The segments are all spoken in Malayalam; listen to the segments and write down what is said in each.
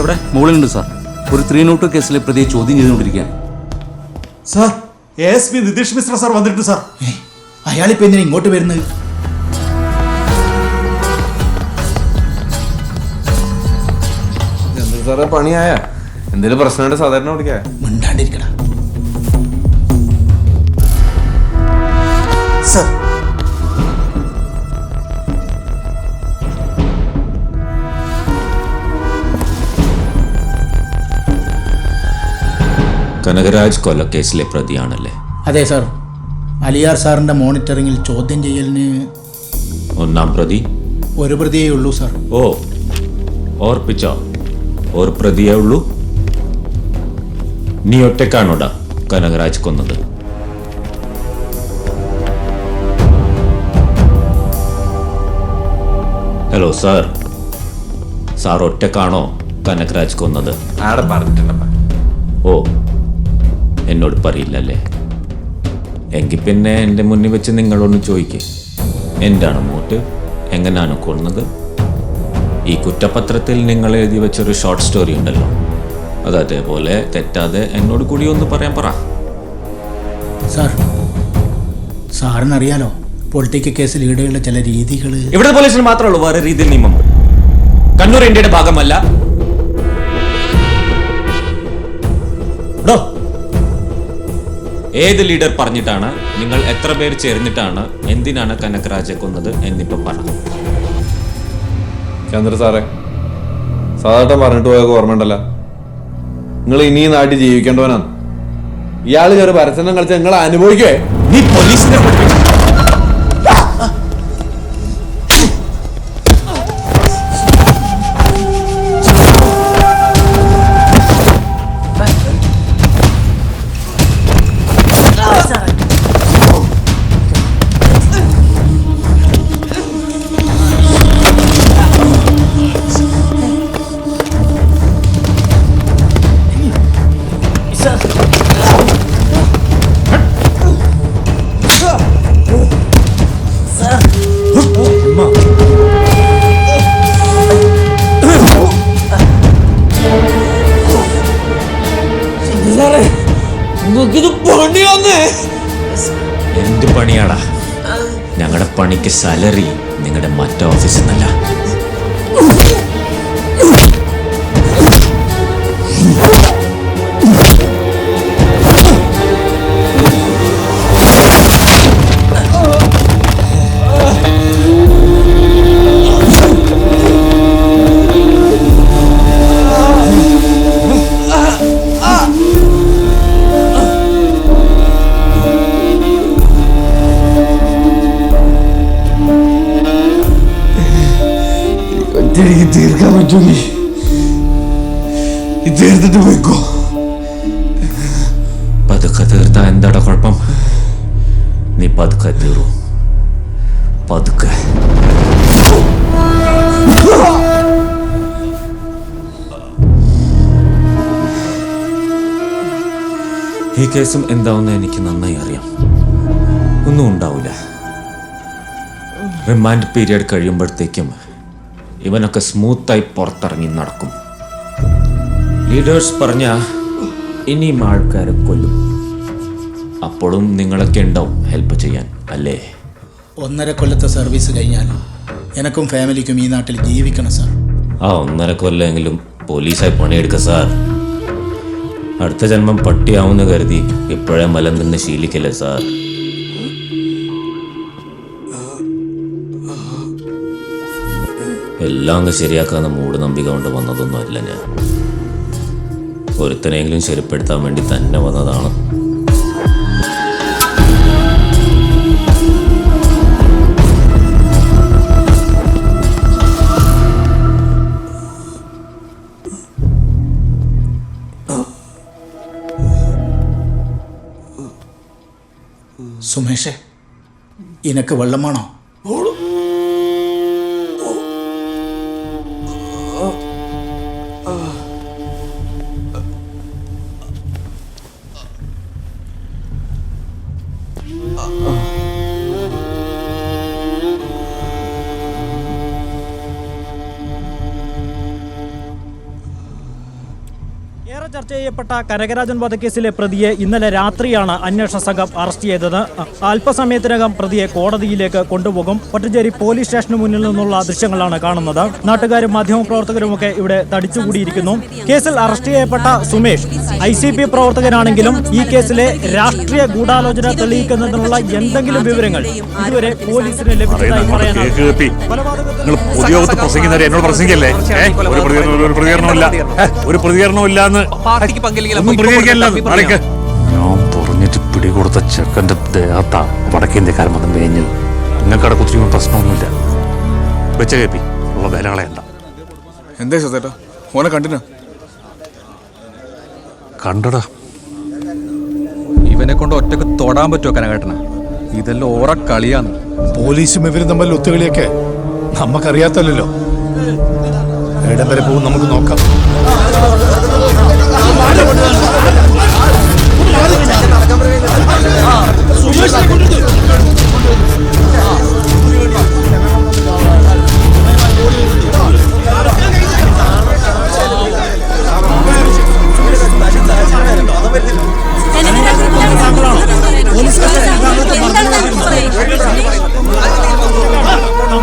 എവിടെ? മുകളിലുണ്ട് സാർ. ഒരു 302 കേസിലെ പ്രതിയെ ചോദ്യം ചെയ്തുകൊണ്ടിരിക്കുകയാണ്. Sir, ASP Nitish Mishra sir വന്നിട്ടുണ്ട് സാർ. അയാളിപ്പോ എന്തിനാ ഇങ്ങോട്ട് വരുന്നത്? സാറേ പണിയായ എന്തെങ്കിലും പ്രശ്നമുണ്ട് സാധാരണ വിളിക്കാ. മിണ്ടാണ്ടിരിക്കടാ. സാർ, കനകരാജ് കൊലക്കേസിലെ പ്രതിയാണല്ലേ? അതെ സാർ. അലിയാർ സാറിന്റെ മോണിറ്ററിംഗിൽ ചോദ്യം ചെയ്യലിന് ഒന്നാം പ്രതി ഒരു പ്രതിയേ ഉള്ളൂ സാർ. ഓ, ഓർപ്പിച്ചോ? ഒരു പ്രതിയേ ഉള്ളൂ? നീ ഒറ്റക്കാണോടാ കനകരാജ് കൊന്നത്? ഹലോ സാർ, സാർ ഒറ്റക്കാണോ കനകരാജ് കൊന്നത്? ആടെ പറഞ്ഞിട്ടുണ്ടപ്പ. ഓ, എന്നോട് പറയില്ലല്ലേ? എങ്കിൽ പിന്നെ എൻ്റെ മുന്നിൽ വെച്ച് നിങ്ങളൊന്ന് ചോദിക്കേ, എന്താണ് മോട്ട്, എങ്ങനെയാണ് കൊന്നത്? ഈ കുറ്റപത്രത്തിൽ നിങ്ങൾ എഴുതി വെച്ചൊരു ഷോർട്ട് സ്റ്റോറി ഉണ്ടല്ലോ, അത് അതേപോലെ തെറ്റാതെ എന്നോട് കൂടി ഒന്ന് പറയാൻ പറ. സാർ, സാറിനറിയാലോ പൊളിറ്റിക്കൽ കേസിൽ ഈടെയുള്ള ചില രീതികൾ. ഇവിടുത്തെ പോലീസിന് മാത്രമേ ഉള്ളൂ വേറെ രീതിയിൽ നിയമം. കണ്ണൂർ ഇന്ത്യയുടെ ഭാഗമല്ല. ഏത് ലീഡർ പറഞ്ഞിട്ടാണ്, നിങ്ങൾ എത്ര പേർ ചേർന്നിട്ടാണ്, എന്തിനാണ് കനകരാജെ കൊന്നത് എന്നിപ്പോ പറ. ചന്ദ്ര സാറേ, സാധാരണ പറഞ്ഞിട്ട് പോയ ഓർമ്മ ഉണ്ടല്ലോ, നിങ്ങൾ ഇനി നാട്ടിൽ ജീവിക്കേണ്ടവനാണ്. ഇയാള് കയറി പരസ്യം കളിച്ച നിങ്ങൾ അനുഭവിക്കേ. നീ പോലീസിനെ എന്ത് പണിയാടാ? ഞങ്ങളുടെ പണിക്ക് സാലറി നിങ്ങളുടെ മറ്റേ ഓഫീസിൽ നിന്നല്ല. തീർക്കാൻ പറ്റൂലേ? തീർത്തിട്ട് പോയിക്കോ. പതുക്കെ തീർത്താ എന്താടാ കുഴപ്പം? നീ പതുക്കെ തീറൂ, പതുക്കെ. ഈ കേസും എന്താവുന്ന എനിക്ക് നന്നായി അറിയാം. ഒന്നും ഉണ്ടാവില്ല. റിമാൻഡ് പീരിയഡ് കഴിയുമ്പോഴത്തേക്കും ഇവനൊക്കെ സ്മൂത്തായി പുറത്തിറങ്ങി നടക്കും. ലീഡേഴ്സ് പറഞ്ഞ ഇനിയും ആൾക്കാരെ കൊല്ലും. അപ്പോഴും നിങ്ങളൊക്കെ ഉണ്ടാവും ഹെൽപ്പ് ചെയ്യാൻ, അല്ലേ? 1.5 കൊല്ലത്തെ സർവീസ് കഴിഞ്ഞാൽ എനക്കും ഫാമിലിക്കും ഈ നാട്ടിൽ ജീവിക്കണം സാർ. ആ 1.5 കൊല്ലെങ്കിലും പോലീസായി പണിയെടുക്ക സാർ. അടുത്ത ജന്മം പട്ടിയാവുന്ന കരുതി ഇപ്പോഴേ മലം നിന്ന് ശീലിക്കല്ലേ സാർ. എല്ലാം അങ്ങ് ശരിയാക്കാവുന്ന മൂട് നമ്പിക കൊണ്ട് വന്നതൊന്നും അല്ല ഞാൻ. ഒരുത്തനെങ്കിലും ശരിപ്പെടുത്താൻ വേണ്ടി തന്നെ വന്നതാണ്. സുമേഷേ, ഇനക്ക് വെള്ളം വേണോ? അറസ്റ്റ് ചെയ്യപ്പെട്ട കനകരാജൻ വധക്കേസിലെ പ്രതിയെ ഇന്നലെ രാത്രിയാണ് അന്വേഷണ സംഘം അറസ്റ്റ് ചെയ്തത്. അല്പസമയത്തിനകം പ്രതിയെ കോടതിയിലേക്ക് കൊണ്ടുപോകും. ഒറ്റഞ്ചേരി പോലീസ് സ്റ്റേഷന് മുന്നിൽ നിന്നുള്ള ദൃശ്യങ്ങളാണ് കാണുന്നത്. നാട്ടുകാരും മാധ്യമപ്രവർത്തകരുമൊക്കെ ഇവിടെ തടിച്ചുകൂടിയിരിക്കുന്നു. കേസിൽ അറസ്റ്റ് ചെയ്യപ്പെട്ട സുമേഷ് ICP പ്രവർത്തകനാണെങ്കിലും ഈ കേസിലെ രാഷ്ട്രീയ ഗൂഢാലോചന തെളിയിക്കുന്നതിനുള്ള എന്തെങ്കിലും വിവരങ്ങൾ ഇതുവരെ പോലീസിന് ലഭിച്ചതായി ഞാൻ പറഞ്ഞിട്ട് പിടികൊടുത്ത ചെക്കന്റെ ദേഹത്താ വടക്കേന്ത്യക്കാരൻ വന്ന് മേഞ്ഞത്. നിങ്ങൾക്കവിടെ കുത്തിരിക്കുമ്പോൾ പ്രശ്നമൊന്നുമില്ല. വെച്ച കേപ്പി ഉള്ള വേലകളെയല്ല. എന്താ ചേട്ടാ ഓനെ കണ്ടിനാ? കണ്ടടാ. ഇവനെ കൊണ്ട് ഒറ്റക്ക് തൊടാൻ പറ്റുമോ കനകേട്ടന? ഇതെല്ലാം ഓറ കളിയാണ്. പോലീസും ഇവരും തമ്മിൽ ഒത്തുകളിയൊക്കെ നമുക്കറിയാത്തല്ലോ. എവിടം വരെ പോകും നമുക്ക് നോക്കാം.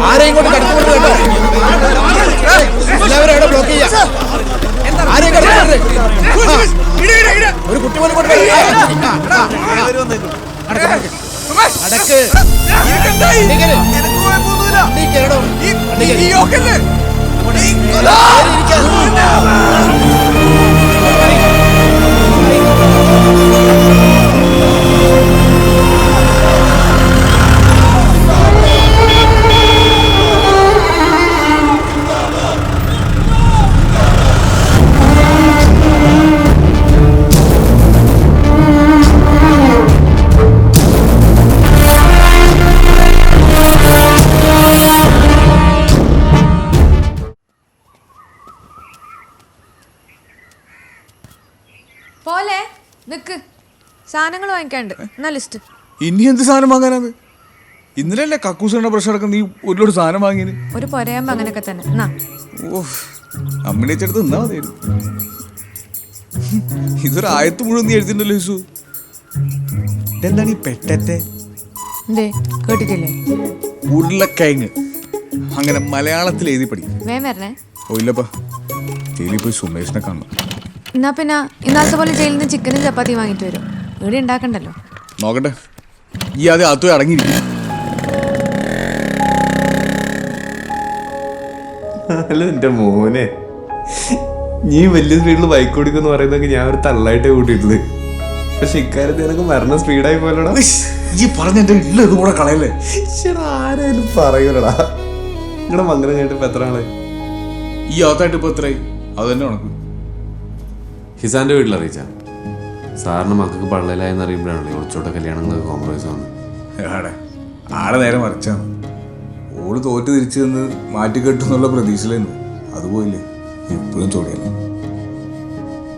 ആരെയും കൊണ്ട് കടത്തുകൊണ്ട് കേട്ടോ. എല്ലാവരും അവിടെ ബ്ലോക്ക് ചെയ്യാം. ആരെയും കടത്തുകൊണ്ട് ഒരു കുട്ടി പോലും കൊണ്ട് അടക്ക്. പോലെ നിക്ക്, സാധനങ്ങൾ വാങ്ങിക്കാണ്ട് എന്നാ ലിസ്റ്റ്. ഇനി എന്ത് സാധനം വാങ്ങാനാണ്? ഇന്നലല്ലേ കക്കൂസിന്റെ പ്രശ്നം അടക്കം നീ ഒരുപാട് സാധനം വാങ്ങിന്. ഒരു പൊരയാകുമ്പോ അങ്ങനെയൊക്കെ തന്നെ. എന്നാ ഓ അമ്മിനേച്ചെടുത്ത് നിന്നാ മതിയായിരുന്നു. ഇതൊരു ആയത്ത് മുഴുവൻ നീ എഴുതിണ്ടല്ലോ യേശു. ഇതെന്താണ് ഈ പെട്ടെ? എന്തേ കേട്ടിട്ടില്ലേ? ഉരുളക്കിഴങ്ങ് അങ്ങനെ മലയാളത്തിൽ എഴുതി പഠിക്കും. വേം വരണേ. ഓ ഇല്ലപ്പാ, ജയിലിൽ പോയി സുമേഷിനെ കാണണം. എന്നാ പിന്നെ ഇന്നാളത്തെ പോലെ ജയിലിൽ നിന്ന് ചിക്കനും ചപ്പാത്തി വാങ്ങിട്ട് വരും. ഇവിടെ ഉണ്ടാക്കണ്ടല്ലോ. നോക്കട്ടെ, ഈ ആദ്യം അകത്ത് അടങ്ങിയിരിക്കും. അല്ല എന്റെ മോനെ, നീ വലിയ സ്പീഡിൽ ബൈക്ക് ഓടിക്കുമെന്ന് പറയുന്നതൊക്കെ ഞാൻ ഒരു തള്ളായിട്ടേ കൂട്ടിയിട്ടുള്ളത്. പക്ഷെ ഇക്കാര്യത്തിൽ എനിക്ക് മരണ സ്പീഡായി പോലടാ. ഈ പറഞ്ഞ എന്റെ ഇല്ല ഇതുകൂടെ കളയല്ലേ. ആരായാലും പറയൂലടാ. നിങ്ങളുടെ മംഗലം കേട്ടിപ്പോ എത്ര ആളെ ഈ അകത്തായിട്ട് ഇപ്പൊ എത്രയായി? അത് തന്നെ കണക്ക്. ഹിസാന്റെ വീട്ടിൽ അറിയിച്ച സാറിന് മക്കൾക്ക് പള്ളയിലായെന്ന് അറിയുമ്പോഴാണല്ലോ കുറച്ചോട്ടെ കല്യാണങ്ങളൊക്കെ കോംപ്രമൈസ് വന്നത്. ആടെ നേരെ മറിച്ചാണ്. ഓള് തോറ്റ് തിരിച്ചു നിന്ന് മാറ്റിക്കെട്ടുന്നുള്ള പ്രതീക്ഷയിലായിരുന്നു. അതുപോയില്ലേ, എപ്പോഴും ചോടിയല്ലേ.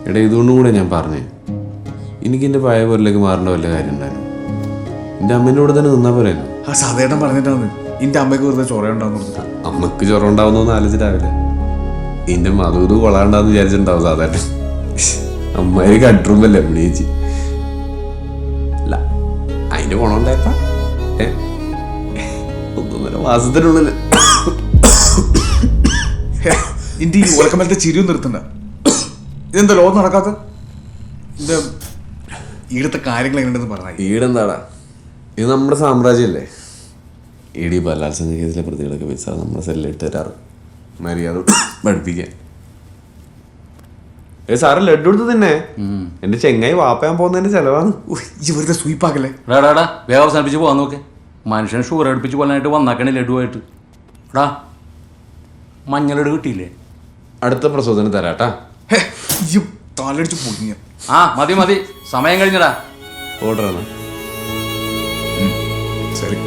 എടാ ഇതുകൊണ്ടും കൂടെ ഞാൻ പറഞ്ഞേ, എനിക്ക് എൻ്റെ പഴയ പോരിലേക്ക് മാറേണ്ട വല്ല കാര്യം ഉണ്ടായിരുന്നു. എൻ്റെ അമ്മേൻ്റെ കൂടെ തന്നെ നിന്നാ പോരായിരുന്നു. ആ സാധേട്ടൻ പറഞ്ഞിട്ടാണ് എന്റെ അമ്മയ്ക്ക് വെറുതെ ചൊറയുണ്ടാവുന്നത്. അമ്മക്ക് ചൊറ ഉണ്ടാവുന്നൊന്നും ആലോചിച്ചിട്ടാവില്ല. നിന്റെ മധുത് കൊള്ളാണ്ടാന്ന് വിചാരിച്ചിട്ടുണ്ടാവും സാധാരണ. അമ്മായി കട്ടുമ്പല്ലേ അഭിനയിച്ച്. അല്ല അതിന്റെ ഗുണമുണ്ടായപ്പ 1.5 മാസത്തിനുള്ളിൽ എന്റെ ഈ ഉറക്കമേലത്തെ ചിരിയും നിർത്തണ്ട. ഇതെന്താ ലോകം നടക്കാത്ത? എന്റെ ഈടത്തെ കാര്യങ്ങൾ എങ്ങനെയുണ്ടെന്ന് പറഞ്ഞാൽ. ഈടെന്താടാ, ഇത് നമ്മുടെ സാമ്രാജ്യമല്ലേ. ഈടി ബലാത്സംഗ കേസിലെ പ്രതികളൊക്കെ പൈസ നമ്മുടെ സെല്ലിട്ട് തരാറ് മര്യാദ പഠിപ്പിക്കാൻ. സാറ് ലഡ്ഡു എടുത്ത് തന്നെ എന്റെ ചെങ്ങായി വാപ്പയാൻ പോകുന്നതിന്റെ ചെലവാണ്. വെറുതെ സ്വീപ്പാക്കല്ലേ. വേഗം അവസാനിപ്പിച്ച് പോകാൻ നോക്കെ. മനുഷ്യനെ ഷുഗർ അടുപ്പിച്ച് കൊല്ലാനായിട്ട് വന്നാക്കണേ ലഡുവായിട്ട്. എടാ മഞ്ഞളട് കിട്ടിയില്ലേ? അടുത്ത പ്രസവത്തിന് തരാട്ടാ. താലടിച്ച് പൊടിഞ്ഞ. ആ മതി മതി, സമയം കഴിഞ്ഞടാ. ഓർഡർ ആണ്. ശരി.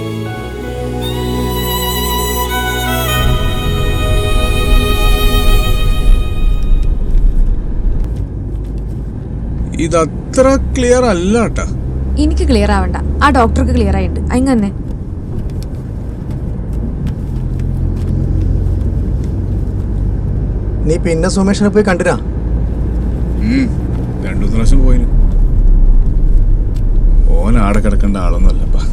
ഇതത്ര ക്ലിയർ അല്ല കേട്ടാ. എനിക്ക് ക്ലിയർ ആവണ്ട, ആ ഡോക്ടർക്ക് ക്ലിയർ ആയിട്ട് അങ്ങനെ. നീ പിന്നെ സുമേഷിനെ പോയി കണ്ടിരാ? രണ്ടു പ്രാവശ്യം പോയിന്. ഓൻ ആടെ കിടക്കേണ്ട ആളൊന്നും അല്ലപ്പാ.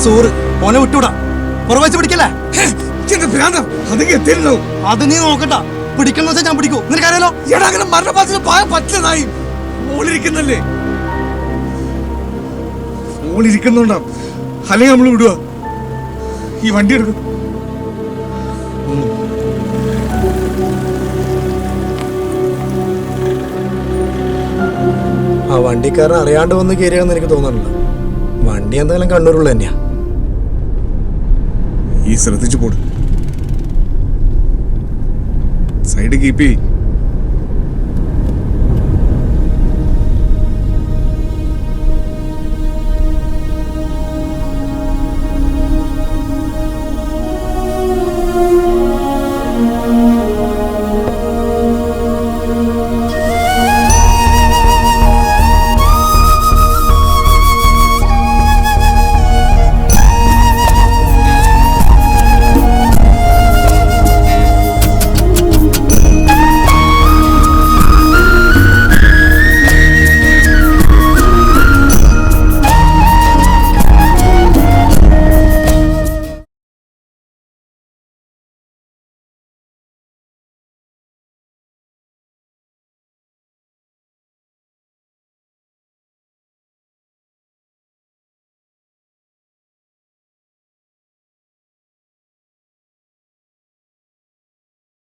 സൂറ് ഓനെ വിട്ടൂടാ, പുറവച്ച് പിടിക്കല്ലേ. അത് നീ നോക്കട്ട, പിടിക്കണ വെച്ചാൽ ഞാൻ പിടിക്കൂ, നിനക്കറിയാലോ. അങ്ങനെ മരണപാത്രത്തിൽ പോയാൻ പറ്റില്ലതായി. ഓളിരിക്കുന്നല്ലേ, ഓളിരിക്കുന്നുണ്ടാ, അല്ലെങ്കിൽ നമ്മൾ വിടുക. ഈ വണ്ടി എടുക്കും. ആ വണ്ടിക്കാരൻ അറിയാണ്ട് വന്ന് കയറിയാന്ന് എനിക്ക് തോന്നണില്ല. വണ്ടി എന്തായാലും കണ്ണൂരുള്ള തന്നെയാ. ഈ ശ്രദ്ധിച്ചു പോട്, സൈഡ് കീപ്പ് ചെയ്യ്.